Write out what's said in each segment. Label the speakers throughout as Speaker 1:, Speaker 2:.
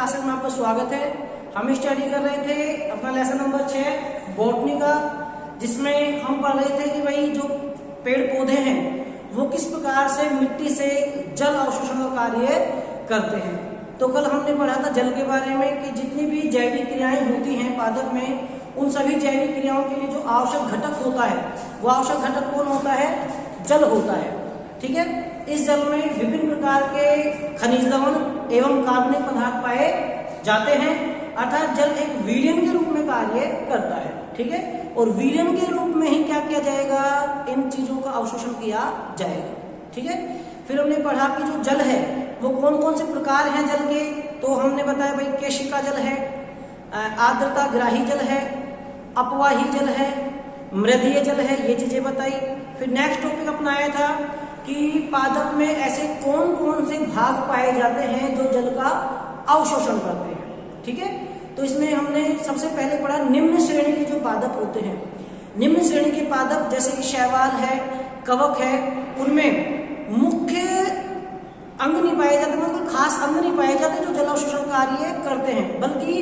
Speaker 1: Classes में आपका स्वागत है। हम स्टडी कर रहे थे अपना लेसन नंबर 6 बॉटनी का, जिसमें हम पढ़ रहे थे कि भाई जो पेड़ पौधे हैं वो किस प्रकार से मिट्टी से जल अवशोषण का कार्य करते हैं। तो कल हमने पढ़ा था जल के बारे में कि जितनी भी जैविक क्रियाएं होती हैं पादप में, उन सभी जैविक क्रियाओं के लिए जो आवश्यक घटक होता है वो आवश्यक घटक कौन होता है? जल होता है। ठीक है, इस जल में विभिन्न प्रकार के खनिज लवण एवं कार्बनिक पदार्थ पाए जाते हैं, अर्थात जल एक विलयन के रूप में कार्य करता है। ठीक है, और विलयन के रूप में ही क्या किया जाएगा? इन चीजों का अवशोषण किया जाएगा। ठीक है, फिर हमने पढ़ा कि जो जल है वो कौन कौन से प्रकार हैं जल के। तो हमने बताया भाई केशिका जल है, आर्द्रता ग्राही जल है, अपवाही जल है, मृदीय जल है, ये चीजें बताई। फिर नेक्स्ट टॉपिक अपनाया था कि पादप में ऐसे कौन कौन से भाग पाए जाते हैं जो जल का अवशोषण करते हैं। ठीक है, तो इसमें हमने सबसे पहले पढ़ा निम्न श्रेणी के जो पादप होते हैं। निम्न श्रेणी के पादप जैसे कि शैवाल है, कवक है, उनमें मुख्य अंग नहीं पाए जाते, मतलब खास अंग नहीं पाए जाते जो जल अवशोषण कार्य करते हैं, बल्कि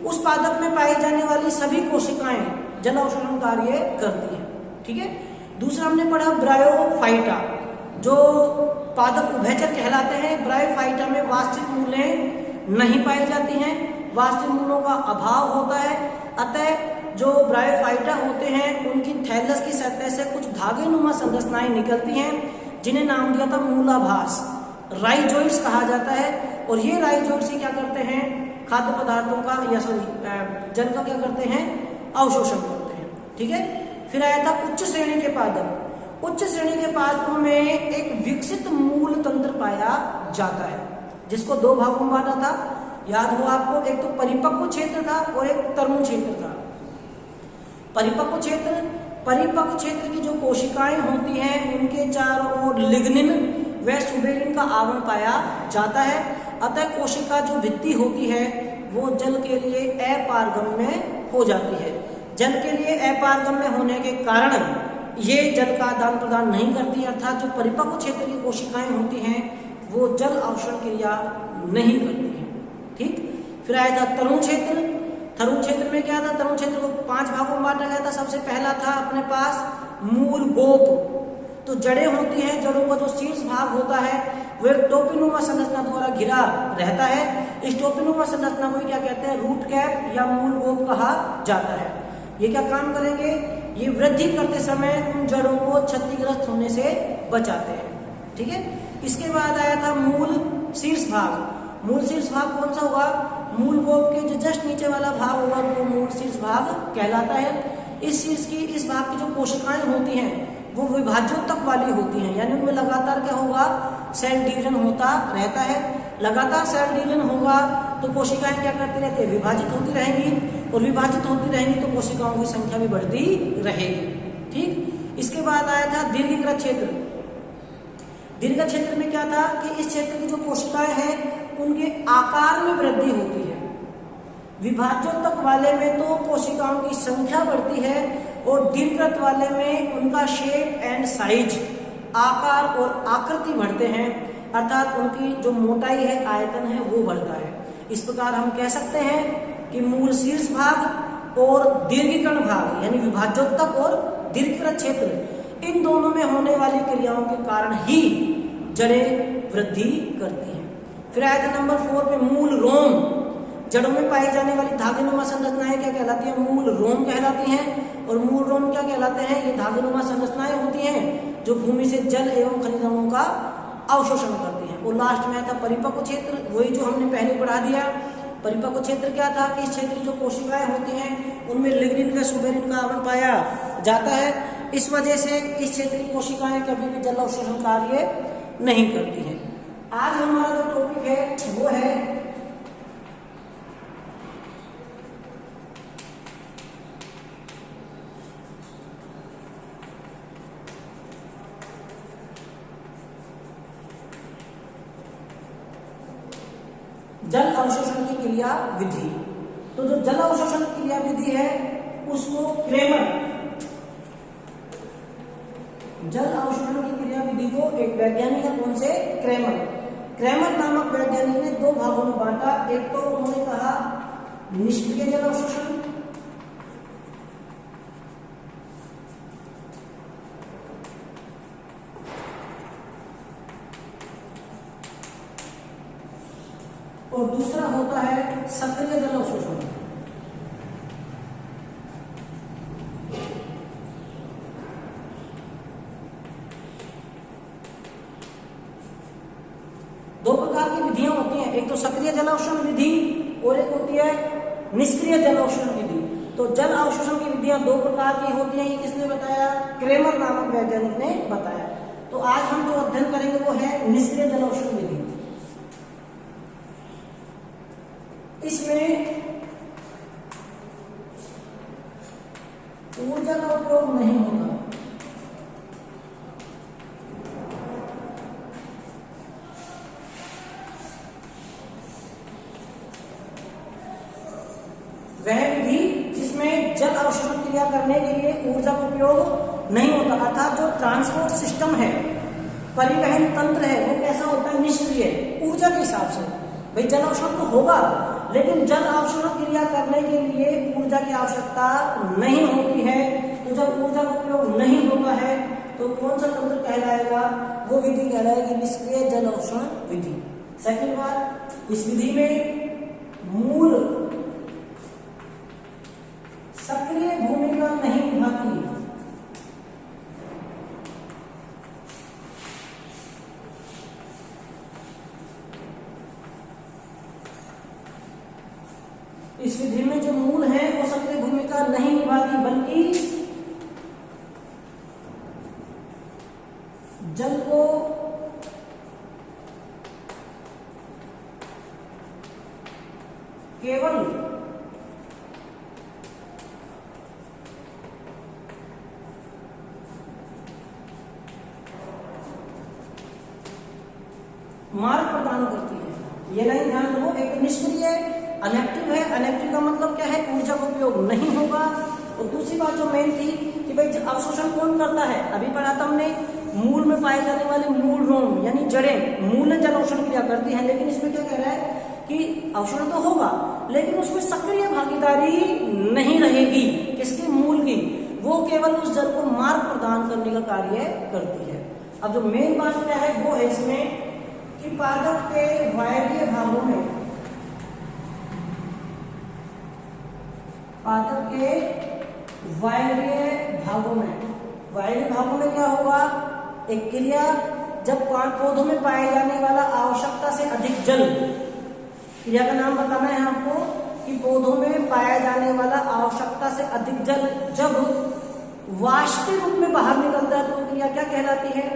Speaker 1: उस पादप में पाई जाने वाली सभी कोशिकाएं जल अवशोषण कार्य करती हैं। ठीक है, दूसरा हमने पढ़ा ब्रायोफाइटा, जो पादप उभयचर कहलाते हैं। ब्रायोफाइटा में वास्तविक मूलें नहीं पाई जाती हैं, वास्तविक मूलों का अभाव होता है। अतः जो ब्रायोफाइटा होते हैं उनकी थैलस की सतह से कुछ धागेनुमा संरचनाएं निकलती हैं, जिन्हें नाम दिया था मूलाभास, राइजोइड्स कहा जाता है। और ये राइजोइड्स क्या करते हैं? खाद्य पदार्थों का या जल का क्या करते हैं? अवशोषण करते हैं। ठीक है, फिर आया था उच्च श्रेणी के पादप। उच्च श्रेणी के पादपों में एक विकसित मूल तंत्र पाया जाता है, जिसको दो भागों में बांटा था, याद हो आपको। एक तो परिपक्व क्षेत्र था और एक तरमु क्षेत्र था। परिपक्व क्षेत्र की जो कोशिकाएं होती हैं उनके चारों ओर लिग्निन व सुबेरिन का आवरण पाया जाता है। अतः कोशिका जो भित्ति होती है वो जल के लिए अपारगम्य हो जाती है। जल के लिए अपारगम्य होने के कारण ये जल का आदान प्रदान नहीं करती, अर्थात जो परिपक्व क्षेत्र की कोशिकाएं होती हैं वो जल अवशोषण क्रिया नहीं करती हैं। ठीक, फिर आया था तरुण क्षेत्र। तरुण क्षेत्र में क्या था? तरुण क्षेत्र को 5 भागों में बांटा गया था। सबसे पहला था अपने पास मूल गोप। तो जड़ें होती हैं, जड़ों का जो शीर्ष भाग होता है वो एक टोपीनुमा संरचना द्वारा घिरा रहता है। इस टोपीनुमा संरचना को क्या कहते हैं? रूट कैप या मूल गोप कहा जाता है। ये क्या काम करेंगे? ये वृद्धि करते समय उन जड़ों को क्षतिग्रस्त होने से बचाते हैं। ठीक है, इसके बाद आया था मूल शीर्ष भाग। मूल शीर्ष भाग कौन सा होगा? मूल गोप के जो जस्ट नीचे वाला भाग होगा वो मूल शीर्ष भाग कहलाता है। इस भाग की जो कोशिकाएं होती हैं वो विभाज्योतक वाली होती हैं, यानी उनमें लगातार क्या होगा? सेल डिवीजन होता रहता है। लगातार सेल डिवीजन होगा तो कोशिकाएं क्या करती रहती है? विभाजित होती रहेंगी, और विभाजित होती रहेंगी तो कोशिकाओं की संख्या भी बढ़ती रहेगी। ठीक, इसके बाद आया था दीर्घिकृत क्षेत्र। दीर्घ क्षेत्र में क्या था कि इस क्षेत्र की जो कोशिकाएं हैं उनके आकार में वृद्धि होती है। विभाज्योतक वाले में तो कोशिकाओं की संख्या बढ़ती है और दीर्घिकृत वाले में उनका शेप एंड साइज, आकार और आकृति बढ़ते हैं, अर्थात उनकी जो मोटाई है, आयतन है, वो बढ़ता है। इस प्रकार हम कह सकते हैं कि मूल शीर्ष भाग और दीर्घीकरण भाग यानी विभाज्योतक और दीर्घिकृत क्षेत्र, इन दोनों में होने वाली क्रियाओं के कारण ही जड़ें वृद्धि करती हैं। फिर आया था नंबर 4 पे मूल रोम। जड़ों में पाई जाने वाली धागेनुमा संरचनाएं क्या कहलाती हैं? मूल रोम कहलाती हैं। और मूल रोम क्या कहलाते हैं? ये धागेनुमा संरचनाएं होती हैं जो भूमि से जल एवं खनिजों का अवशोषण करती हैं। और लास्ट में आया था परिपक्व क्षेत्र, वही जो हमने पहले पढ़ा दिया। परिपक्व क्षेत्र क्या था कि इस क्षेत्र की जो कोशिकाएं होती हैं उनमें लिग्निन व सुबेरिन का आवरण पाया जाता है। इस वजह से इस क्षेत्र की कोशिकाएं कभी भी जल अवशोषण कार्य नहीं करती हैं। आज हमारा जो टॉपिक है वो है जल अवशोषण की क्रिया विधि। तो जो जल अवशोषण क्रिया विधि है उसको क्रेमर, जल अवशोषण की क्रिया विधि को एक वैज्ञानिक है कौन से? क्रेमर। क्रैमर नामक वैज्ञानिक ने दो भागों में बांटा। एक तो उन्होंने कहा निष्क्रिय जल अवशोषण, और दूसरा होता है सक्रिय जल अवशोषण। दो प्रकार की विधियां होती हैं, एक तो सक्रिय जल अवशोषण विधि और एक होती है निष्क्रिय जल अवशोषण विधि। तो जल अवशोषण की विधियां दो प्रकार की होती हैं, ये किसने बताया? क्रैमर नामक वैज्ञानिक ने बताया। तो आज हम जो अध्ययन करेंगे वो है निष्क्रिय जल अवशोषण विधि। इसमें ऊर्जा का उपयोग नहीं होता, वह विधि जिसमें जल अवशोषण क्रिया करने के लिए ऊर्जा का उपयोग नहीं होता, अर्थात जो ट्रांसपोर्ट सिस्टम है, परिवहन तंत्र है, वो कैसा होता है? निष्क्रिय, ऊर्जा के हिसाब से। भाई जल अवशोषण तो होगा, लेकिन जल अवशोषण क्रिया करने के लिए ऊर्जा की आवश्यकता नहीं होती है। तो जब ऊर्जा का उपयोग नहीं होता है तो कौन सा तंत्र कहलाएगा? वो विधि कहलाएगी निष्क्रिय जल अवशोषण विधि। सेकंड बात, इस विधि में मूल सक्रिय भूमिका नहीं निभाती। इस विधि में जो मूल है वो सक्रिय भूमिका नहीं निभाती, बल्कि जल को केवल मार्ग प्रदान करती है। ये लाइन ध्यान रखो, एक निष्क्रिय अनएक्टिव है, अनएक्टिव का मतलब क्या है? ऊर्जा का उपयोग नहीं होगा। और दूसरी बात जो मेन थी कि भाई अवशोषण कौन करता है? अभी पढ़ा था हमने, मूल में पाए जाने वाले मूल रोम यानी जड़ें, मूल जल अवशोषण क्रिया करती हैं। लेकिन इसमें क्या कह रहा है कि अवशोषण तो होगा, लेकिन उसमें सक्रिय भागीदारी नहीं रहेगी। किसकी? मूल की। वो केवल उस जल को मार्ग प्रदान करने का कार्य करती है। अब जो मेन बात क्या है वो है इसमें कि पादप के वायवीय भागों में, पादप के वायवीय भागों में क्या होगा? एक क्रिया, जब पौधों में पाए जाने वाला आवश्यकता से अधिक जल, क्रिया का नाम बताना है आपको कि पौधों में पाया जाने वाला आवश्यकता से अधिक जल जब वाष्प के रूप में बाहर निकलता है तो वो क्रिया क्या कहलाती है?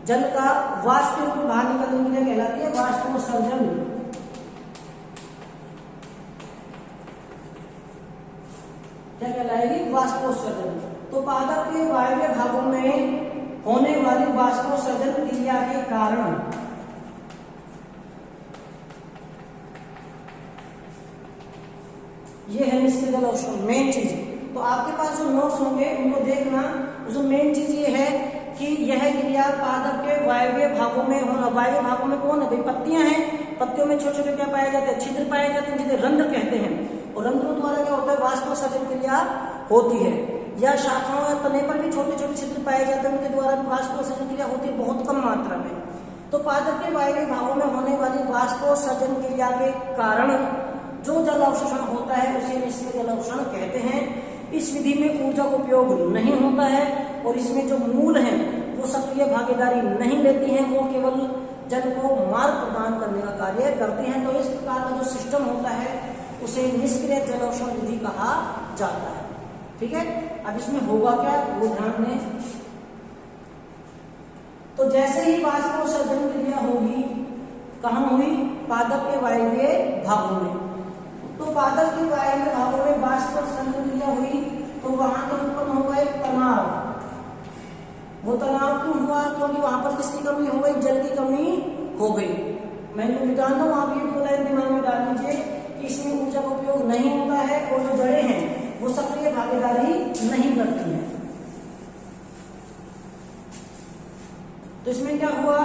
Speaker 1: जल का वाष्प के रूप में बाहर निकलने की क्रिया कहलाती है वाष्पोत्सर्जन। क्या कहलाएगी? वाष्पोत्सर्जन। तो पादप के वायवीय भागों में होने वाली वाष्पोत्सर्जन क्रिया के कारण ये है निष्क्रिय जल अवशोषण, मेन चीज। तो आपके पास जो नोट्स होंगे उनको देखना, उसमें मेन चीज ये है कि यह क्रिया पादप के वायवीय भागों में होना। वायवीय भागों में कौन है? भाई पत्तियां हैं, पत्तियों में छोटे छोटे क्या पाए जाते हैं? छिद्र पाए जाते हैं, जिसे रंध्र कहते हैं। और रंध्रों द्वारा क्या होता है? वाष्पोत्सर्जन क्रिया होती है। या शाखाओं या तने पर भी छोटे छोटे छिद्र पाए जाते हैं, उनके द्वारा भी वाष्पोत्सर्जन क्रिया होती है, बहुत कम मात्रा में। तो पादप के वायवीय भागों में होने वाली वाष्पोत्सर्जन क्रिया के कारण जो जल अवशोषण होता है उसे निष्क्रिय जल अवशोषण कहते हैं। इस विधि में ऊर्जा का उपयोग नहीं होता है और इसमें जो मूल हैं वो सक्रिय भागीदारी नहीं लेती हैं, वो केवल जल को मार्ग प्रदान करने का कार्य करते हैं। तो इस प्रकार का जो सिस्टम होता है उसे निष्क्रिय जल अवशोषण विधि कहा जाता है। ठीक है, अब इसमें होगा क्या वो ध्यान दें। तो जैसे ही वाष्पोत्सर्जन क्रिया होगी, कहाँ हुई? पादप के वायवीय भागों में। तो पादप के वायवीय भागों में वाष्पोत्सर्जन क्रिया हुई तो वहां पर उत्पन्न होगा एक तनाव। वो तनाव क्यों हुआ? क्योंकि वहां पर किसकी कमी हो गई? जल की कमी हो गई। मैं जो बताता हूँ आप ये दो लाइन दिमाग में डाल लीजिए कि इसमें ऊर्जा का उपयोग नहीं होता है और जो जड़ें हैं वो सक्रिय भागीदारी नहीं करती हैं। तो इसमें क्या हुआ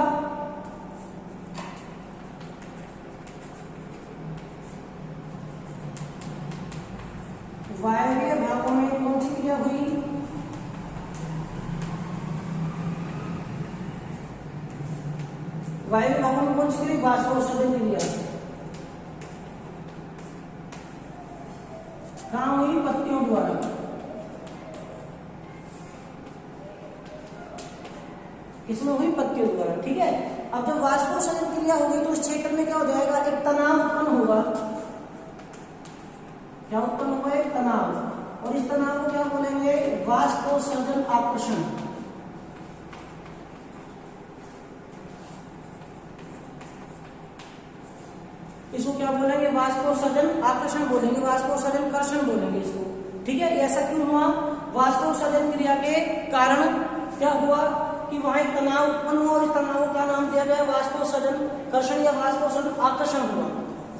Speaker 1: वायवीय भागों में कौन सी क्रिया? वाष्पोत्सर्जन क्रिया। कहाँ हुई? पत्तियों द्वारा। किसमें हुई? पत्तियों द्वारा। ठीक है, अब जब वाष्पोत्सर्जन क्रिया होगी तो इस क्षेत्र में क्या हो जाएगा? एक तनाव उत्पन्न होगा। क्या उत्पन्न होगा? एक तनाव। और इस तनाव को क्या बोलेंगे? वाष्पोत्सर्जन आकर्षण। इसको क्या बोलेंगे? वाष्पोत्सर्जन आकर्षण बोलेंगे, वाष्पोत्सर्जन कर्षण बोलेंगे इसको। ठीक है, ऐसा क्यों हुआ? वाष्पोत्सर्जन क्रिया के कारण क्या हुआ कि वहां एक तनाव उत्पन्न हुआ और इस तनाव का नाम दिया गया वाष्पोत्सर्जन कर्षण या वाष्पोत्सर्जन आकर्षण हुआ।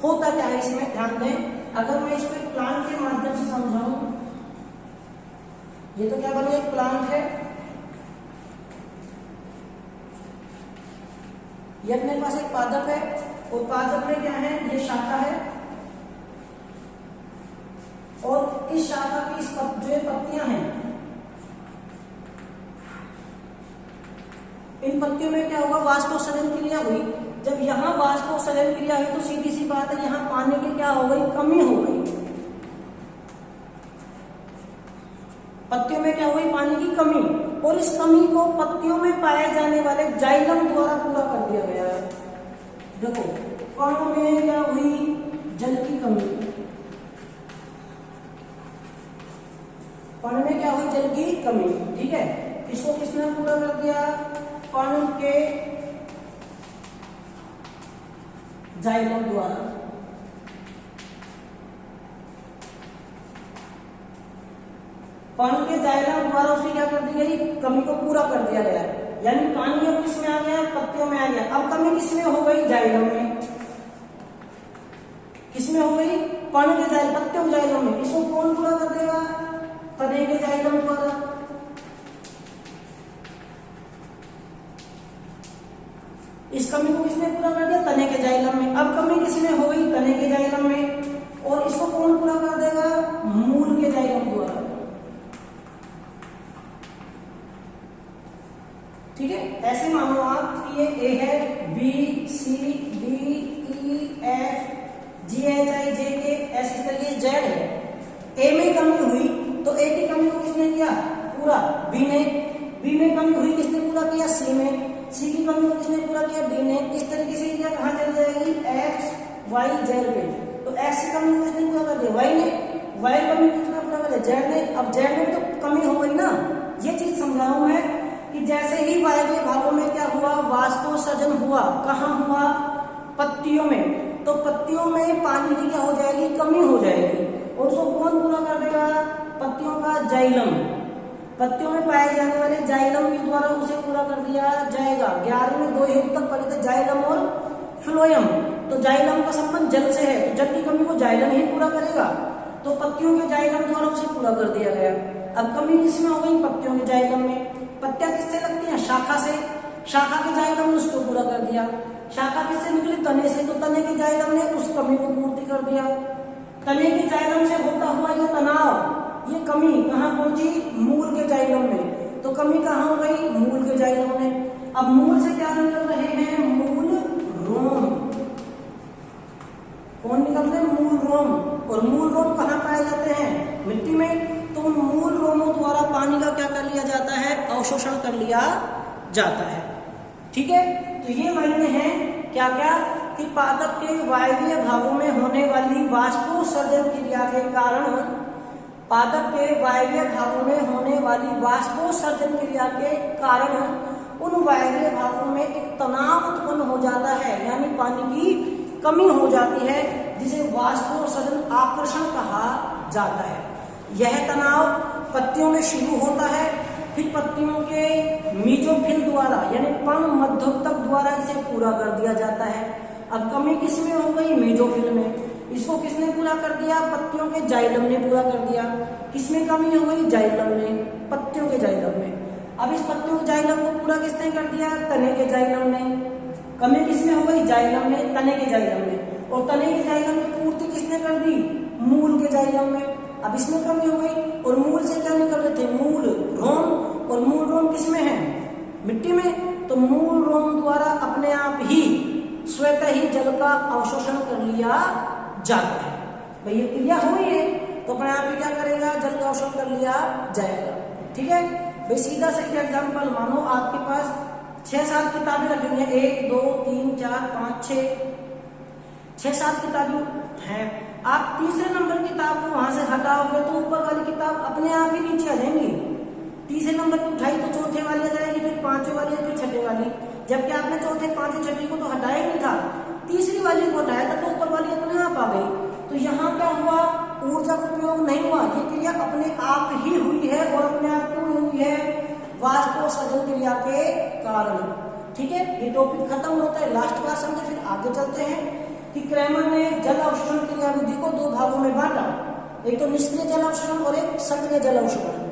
Speaker 1: होता क्या है इसमें? ध्यान दें, अगर मैं इसको एक प्लांट के माध्यम से समझाऊं, ये तो क्या बन गया? एक प्लांट है, ये अपने पास एक पादप है और पादप में क्या है? ये शाखा है और इस शाखा की जो ये पत्तियां हैं, इन पत्तियों में क्या होगा? वाष्पोत्सर्जन क्रिया हुई। जब यहाँ वाष्पोत्सर्जन क्रिया हुई तो सीधी सी बात है, यहाँ पानी की क्या हो गई? कमी हो गई। पत्तियों में क्या हुई? पानी की कमी, और इस कमी को पत्तियों में पाए जाने वाले जाइलम द्वारा पूरा कर दिया गया है। देखो, कणों में क्या हुई? जल की कमी। कण में क्या हुई? जल की कमी। ठीक है, इसको किसने पूरा कर दिया? कण के जाइलम द्वारा। कण के जाइलम द्वारा उसकी क्या कर दी गई? कमी को पूरा कर दिया गया। यानी पानी अब किसमें आ गया? पत्तियों में आ गया। अब कमी किसमें हो गई? जाइलम में। किसमें हो गई? कण के जाइलम, पत्तियों के जाइलम में। इसको कौन पूरा कर देगा? तने के जाइलम द्वारा। इस कमी को किसने पूरा कर दिया? तने के जाइलम में। अब कमी किसमें हो गई? तने के जाइलम में। और इसको कौन पूरा कर देगा? मूल के जाइलम द्वारा। ठीक है, ऐसे मानो आप कि ये ए है, B C D E F G H I J K S, इस तरीके से जेड है। ए में कमी हुई तो ए की कमी को किसने किया? पूरा। बी में कमी हुई, किसने पूरा किया? सी में। सी की कमी को किसने पूरा किया? डी ने। इस तरीके से क्या कहां चल जाएगी? एक्स वाई जेड पे। तो एक्स की कमी को किसने पूरा कर दिया? वाई ने। वाई कमी को किसने पूरा कर दिया? जेड ने। अब जेड में तो कमी हो गई ना। ये चीज समझा हूं मैं कि जैसे ही वायवीय भागों में क्या हुआ? वाष्पोत्सर्जन हुआ। कहां हुआ? पत्तियों में। तो पत्तियों में पानी की क्या हो जाएगी? कमी हो जाएगी। और उसको कौन पूरा कर देगा? पत्तियों का जाइलम। पत्तियों में पाए जाने वाले जाइलम के द्वारा उसे पूरा कर दिया जाएगा। 11वीं में 2 युग तक पढ़े थे, जाइलम और फ्लोएम। तो जाइलम का संबंध जल से है, तो जल की कमी को जाइलम ही पूरा करेगा। तो पत्तियों के जाइलम द्वारा उसे पूरा कर दिया गया। अब कमी किसमें हो गई? पत्तियों के जाइलम में। पत्तियां किससे लगती हैं? शाखा से। शाखा के जाइलम ने उसको पूरा कर दिया। शाखा किससे निकली? तने से। तो तने के जाइलम ने उस कमी को पूर्ति कर दिया। तने के जाइलम से होता हुआ यह तनाव, ये कमी कहां पहुंची? मूल के जाइलम में। तो कमी कहां हो गई? मूल के जाइलम में। अब मूल से क्या निकल रहे हैं? मूल रोम। कौन निकल रहे हैं? मूल रोम। और मूल रोम कहां पाए जाते हैं? मिट्टी में। तो उन मूल रोमों द्वारा पानी का क्या कर लिया जाता है? अवशोषण कर लिया जाता है। ठीक है, तो ये मायने हैं क्या क्या कि पादप के वायवीय भागों में होने वाली वाष्पोत्सर्जन क्रिया के कारण, पादप के वायवीय भागों में होने वाली वाष्पोत्सर्जन क्रिया के कारण उन वायवीय भागों में एक तनाव उत्पन्न हो जाता है, यानी पानी की कमी हो जाती है, जिसे वाष्पोत्सर्जन आकर्षण कहा जाता है। यह तनाव पत्तियों में शुरू होता है, फिर पत्तियों के मीजोफिल द्वारा यानी पर्ण मध्योतक द्वारा इसे पूरा कर दिया जाता है। अब कमी किसमें हो गई? मीजोफिल में। इसको किसने पूरा कर दिया? पत्तियों के जाइलम ने पूरा कर दिया। किसमें कमी हो गई? जाइलम में, पत्तियों के जाइलम में। अब इस पत्तियों के जाइलम को पूरा किसने कर दिया? तने के जाइलम ने। कमी किसमें हो गई? जाइलम में, तने के जाइलम में। और तने के जाइलम की पूर्ति किसने कर दी? मूल के जाइलम में। अब इसमें कमी हो गई और मूल से क्या निकल रहे थे? मूल रोम। और मूल रोम किसमें है? मिट्टी में। तो मूल रोम द्वारा अपने आप ही स्वतः ही जल का अवशोषण कर लिया जाता है। भाई ये क्रिया हुई है तो अपने आप ही क्या करेगा, जल का अवशोषण कर लिया जाएगा। ठीक है भाई, सीधा सा एग्जाम्पल, मानो आपके पास 6-7 किताबें रखी हुई हैं, 1 2 3 4 5 6-7 किताबें हैं। आप तीसरे नंबर की किताब को वहां से हटाओगे तो ऊपर वाली किताब अपने आप ही नीचे आ जाएंगी। तीसरे नंबर की उठाई तो चौथे वाली आ जाएगी, फिर पांचवें वाली, फिर छठे वाली। जबकि आपने चौथे, पांचवें, छठे को तो हटाया ही नहीं था, तीसरी वाली को हटाया था तो ऊपर वाली अपने आप आ गई। तो यहाँ क्या हुआ, ऊर्जा का उपयोग नहीं हुआ, ये क्रिया अपने आप ही हुई है। और अपने आप क्यों हुई है, वाष्पोत्सर्जन क्रिया के कारण। ठीक है, ये टॉपिक खत्म होता है, लास्ट क्लास समझे, फिर आगे चलते हैं कि क्रैमर ने जल अवशोषण क्रिया विधि को 2 भागों में बांटा, एक तो निष्क्रिय जल अवशोषण और एक सक्रिय जल अवशोषण।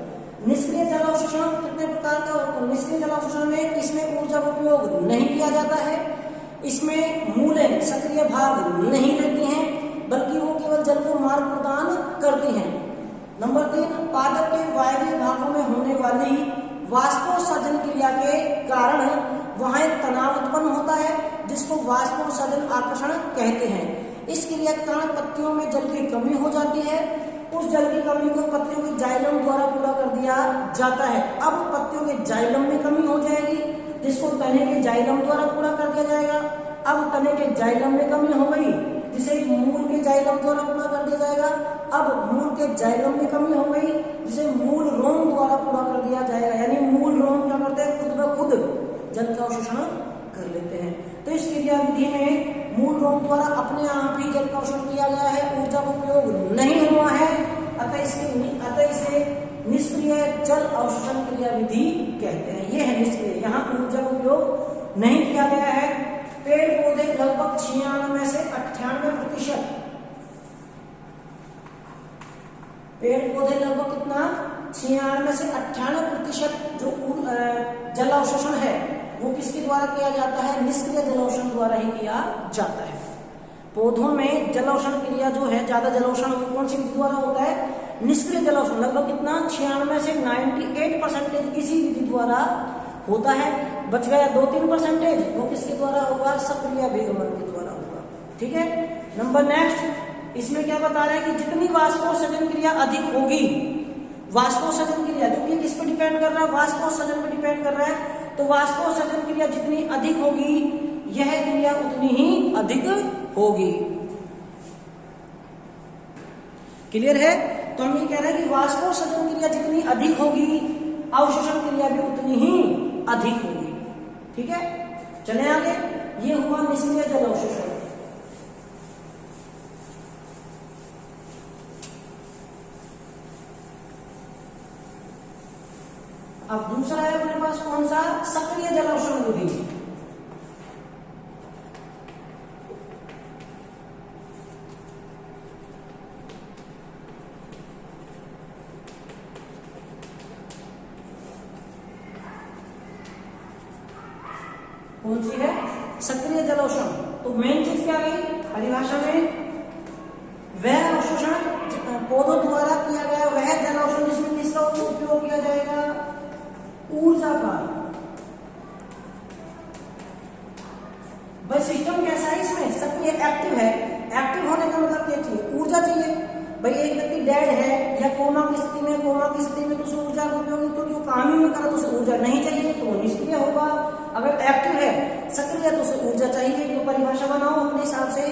Speaker 1: निष्क्रिय जल अवशोषण कितने प्रकार का होता है, निष्क्रिय जल अवशोषण में इसमें ऊर्जा का उपयोग नहीं किया जाता है, इसमें मूलें सक्रिय भाग नहीं लेती हैं, बल्कि वो केवल जल को मार्ग प्रदान करती हैं। नंबर 3, पादप के वायवीय भागों में होने वाली वाष्पोत्सर्जन क्रिया के कारण वहां एक तनाव उत्पन्न होता है, जिसको वाष्पोत्सर्जन आकर्षण कहते हैं। इस क्रिया के कारण पत्तियों में जल की कमी हो जाती है। उस जल की कमी को पत्तियों के जाइलम द्वारा पूरा कर दिया जाता है। अब पत्तियों के जाइलम में कमी हो जाएगी, जिसको तने के जाइलम द्वारा पूरा कर दिया जाएगा। अब तने के जाइलम में कमी हो गई, जिसे मूल के जाइलम द्वारा पूरा कर दिया जाएगा। अब मूल के जाइलम में कमी हो गई, जिसे मूल रोम द्वारा पूरा कर दिया जाएगा। यानी मूल रोम क्या करते हैं, खुद ब खुद जल का अवशोषण कर लेते हैं। तो इस क्रिया विधि में मूल रोम द्वारा अपने आप ही जल का अवशोषण किया गया है, ऊर्जा का उपयोग नहीं हुआ है, अतः इसे निष्क्रिय जल अवशोषण क्रिया विधि कहते हैं। ये है निष्क्रिय, यहाँ ऊर्जा का उपयोग नहीं किया गया है। पेड़ पौधे लगभग 96 से 98%, पेड़ पौधे लगभग कितना 96 से 98% जो जल अवशोषण है वो किसके द्वारा किया जाता है, निष्क्रिय जल अवशोषण द्वारा ही किया जाता है। पौधों में जल अवशोषण क्रिया जो है, ज्यादा जल अवशोषण कौन सी विधि द्वारा होता है, निष्क्रिय जल अवशोषण। लगभग कितना 96 से 98% इसी विधि द्वारा होता है। बच गया 2-3%, वो किसके द्वारा होगा, सक्रिय अभिगमन के द्वारा होगा। ठीक है, नंबर नेक्स्ट, इसमें क्या बता रहा है कि जितनी वाष्पोत्सर्जन क्रिया अधिक होगी, वाष्पोत्सर्जन क्रिया जो कि किस पर डिपेंड कर रहा है, वाष्पोत्सर्जन पर डिपेंड कर रहा है। तो वाष्पोत्सर्जन क्रिया जितनी अधिक होगी, यह क्रिया उतनी ही अधिक होगी। क्लियर है, तो हम ये कह रहे हैं कि वाष्पोत्सर्जन क्रिया जितनी अधिक होगी, अवशोषण क्रिया भी उतनी ही अधिक होगी। ठीक है, चले आगे। ये हुआ निष्क्रिय जल अवशोषण। अब दूसरा है अपने पास कौन सा, सक्रिय जल अवशोषण विधि। कौन सी है, सक्रिय जल अवशोषण। तो मेन चीज क्या गई परिभाषा में, वह अवशोषण पौधों द्वारा किया गया वह जल अवशोषण जिसमें किसका उपयोग किया जाएगा, ऊर्जा का। भाई सिस्टम कैसा है इसमें, सक्रिय एक्टिव है। एक्टिव होने का मतलब क्या चाहिए, ऊर्जा चाहिए। भाई एक व्यक्ति डेड है या कोमा की स्थिति में, कोमा की स्थिति में तो उसे ऊर्जा का उपयोग, तो जो काम ही नहीं करा तो उसे ऊर्जा नहीं चाहिए, तो वो निष्क्रिय होगा। अगर एक्टिव है, सक्रिय, तो उसे ऊर्जा चाहिए। तो परिभाषा बनाओ अपने हिसाब से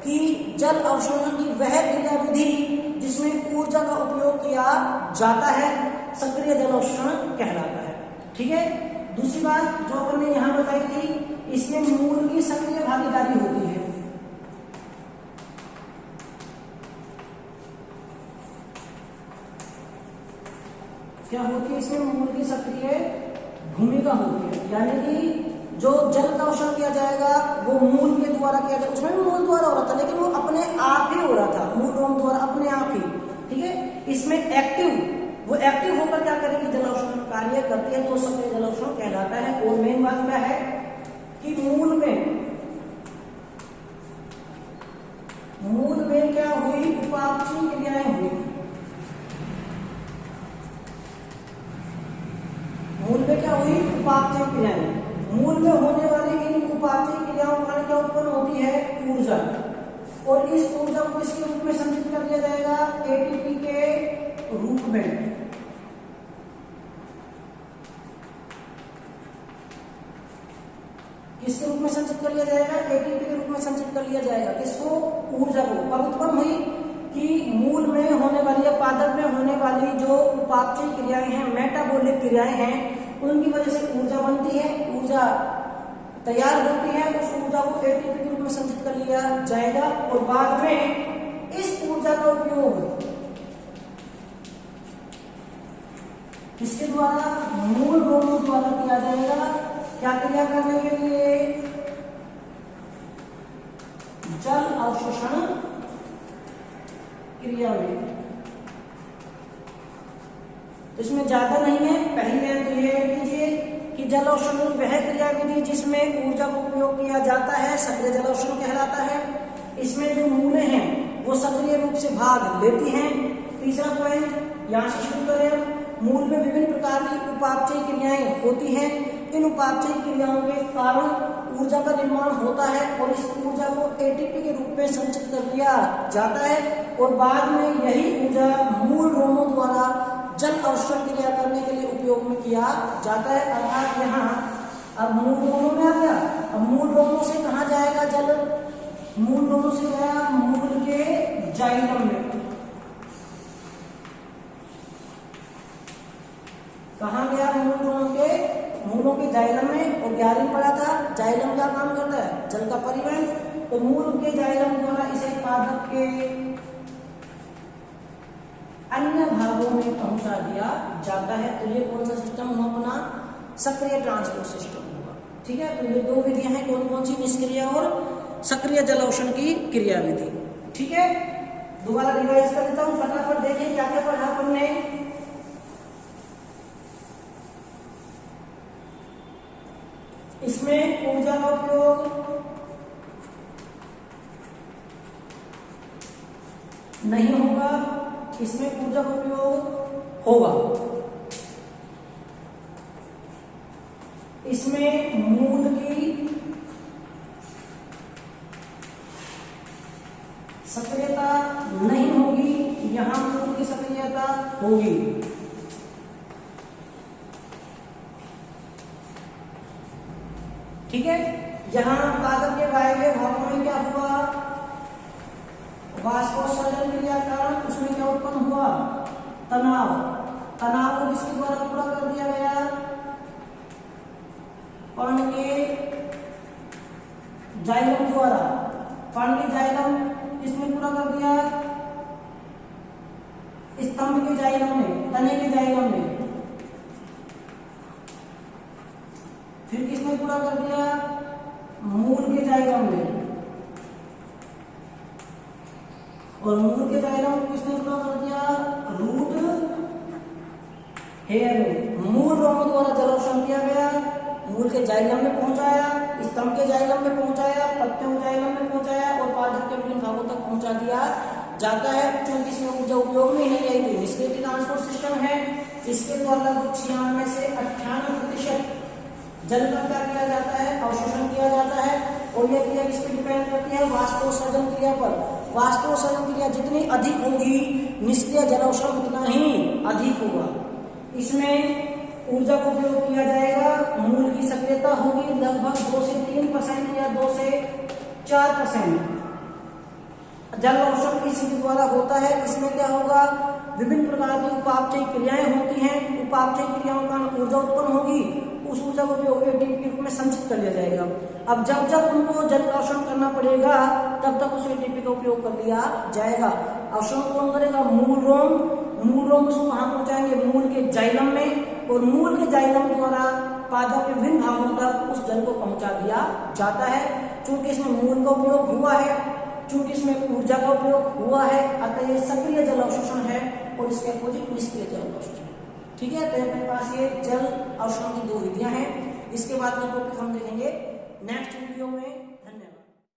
Speaker 1: कि जल अवशोषण की वह क्रिया विधि जिसमें ऊर्जा का उपयोग किया जाता है, सक्रिय जल अवशोषण कहलाता है। ठीक है, दूसरी बात जो अपन ने यहां बताई थी, इसमें मूल की सक्रिय भागीदारी होती है। क्या होती है, इसमें मूल की सक्रिय भूमिका होती है। यानी कि जो जल का अवशोषण किया जाएगा वो मूल के द्वारा किया जाएगा। उसमें भी मूल द्वारा हो रहा था, लेकिन वो अपने आप ही हो रहा था, मूल रोम द्वारा अपने आप ही। ठीक है, इसमें एक्टिव, वो एक्टिव होकर क्या करेगी, जल अवशोषण कार्य करती है, तो सक्रिय जल अवशोषण कहलाता है। और मेन बात क्या है कि मूल में क्या हुई, उपापचयी क्रियाएं हुई। मूल में क्या हुई, उपापचयी क्रियाएं। मूल में होने वाली इन उपापचयी क्रियाओं के कारण क्या उत्पन्न होती है? ऊर्जा। और इस ऊर्जा को किसके रूप में संचित कर दिया जाएगा? एटीपी के रूप में। किसके रूप में संचित कर लिया जाएगा? एटीपी के रूप में संचित कर लिया जाएगा। किसको? ऊर्जा को। कब उत्पन्न हुई? कि मूल में होने वाली या पादप में होने वाली जो उपापचयी क्रियाएं हैं, मेटाबॉलिक क्रियाएं हैं, उनकी वजह से ऊर्जा बनती है, ऊर्जा तैयार होती है। उस ऊर्जा को एटीपी के रूप में संचित कर लिया जाएगा और बाद में इस ऊर्जा का उपयोग किसके द्वारा? मूल रोमों द्वारा किया जाएगा। क्या क्रिया करने के लिए? जल अवशोषण क्रिया में। इसमें ज्यादा नहीं है, पहले तो ये लीजिए कि जल अवशोषण वह क्रिया विधि जिसमें ऊर्जा का उपयोग किया जाता है, सक्रिय जल अवशोषण कहलाता है। इसमें जो मूलें हैं वो सक्रिय रूप से भाग लेती हैं। तीसरा पॉइंट यहां से शुरू करें। मूल में विभिन्न प्रकार की उपापचयी क्रियाएं होती हैं। इन उपापचयी क्रियाओं के कारण ऊर्जा का निर्माण होता है और इस ऊर्जा को एटीपी के रूप में संचित कर लिया जाता है और बाद में यही ऊर्जा मूल रोमों द्वारा जल अवशोषण क्रिया करने के लिए उपयोग में किया जाता है। अर्थात यहाँ अब मूल रोमों में आ गया। अब मूल रोमों से कहाँ जाएगा जल? मूल रोमों से गया मूल के जाइलम में। कहाँ गया? मूलों के जाइलम में। और 11वीं पढ़ा था जाइलम क्या काम करता है? जल का परिवहन। तो मूल के जाइलम द्वारा इसे पादप के अन्य भागों में पहुंचा दिया जाता है। तो ये कौन सा सिस्टम हुआ? अपना सक्रिय ट्रांसपोर्ट सिस्टम होगा। ठीक है, तो ये दो विधियां हैं, कौन कौन सी? निष्क्रिय और सक्रिय जल अवशोषण की क्रिया विधि। ठीक है, दोबारा रिवाइज कर देता हूं, फटाफट देखें क्या क्या पढ़ा हमने। इसमें ऊर्जा का उपयोग नहीं होगा, इसमें ऊर्जा का उपयोग होगा। इसमें मूल की सक्रियता नहीं होगी, यहां मूल की सक्रियता होगी। ठीक है, यहां पादप के वायवीय भागों में क्या हुआ? वाष्पोत्सर्जन क्रिया कारण उसमें क्या उत्पन्न हुआ? तनाव। तनाव को किसके द्वारा पूरा कर दिया गया? पर्ण के जाइलम द्वारा। पर्ण के जाइलम किसमें पूरा कर दिया? स्तंभ के जाइलम में, तने के जाइलम में। फिर किसने पूरा कर दिया? मूल के जाइलम में। और मूल के जाइलम को किसने पूरा कर दिया? रूट हेयर में। मूल रोमों द्वारा जल अवशोषण किया गया, मूल के जाइलम में पहुंचाया, स्तंभ के जाइलम में पहुंचाया, पत्तियों के जाइलम में पहुंचाया और पादप के विभिन्न भागों तक पहुंचा दिया जाता है। क्योंकि इसमें ऊर्जा उपयोग में नहीं आई थी, निष्क्रिय ट्रांसपोर्ट सिस्टम है। इसके द्वारा 96 से 98% जल का क्या किया जाता है? अवशोषण किया जाता है। और यह क्रिया किस पर डिपेंड करती है? वाष्पोत्सर्जन क्रिया पर। वाष्पोत्सर्जन क्रिया जितनी अधिक होगी, निष्क्रिय जल अवशोषण उतना ही अधिक होगा। इसमें ऊर्जा का उपयोग किया जाएगा, मूल की सक्रियता होगी लगभग 2 से 3% या 2 से 4%। जल अवशोषण इसी के द्वारा होता है। इसमें क्या होगा? विभिन्न प्रकार की उपापचयी क्रियाएं होती हैं। उपापचयी क्रियाओं का ऊर्जा उत्पन्न होगी, उस ऊर्जा को उपयोग एटीपी के रूप में संचित कर लिया जाएगा। अब जब जब उनको जल का अवशोषण करना पड़ेगा तब तक उस एटीपी का उपयोग कर लिया जाएगा। अवशोषण कौन करेगा? मूल रोम। मूल रोम उसको वहां पहुंचाएंगे मूल के जाइलम में और मूल के जाइलम द्वारा पादप के विभिन्न भागों तक उस जल को पहुंचा दिया जाता है। चूंकि इसमें मूल का उपयोग हुआ है, चूंकि इसमें ऊर्जा का उपयोग हुआ है, अतः ये सक्रिय जल अवशोषण है और इसके अपोजिट निष्क्रिय जल अवशोषण। ठीक है, तो अपने पास ये जल अवशोषण की 2 विधियां हैं। इसके बाद का टॉपिक हम देखेंगे नेक्स्ट वीडियो में।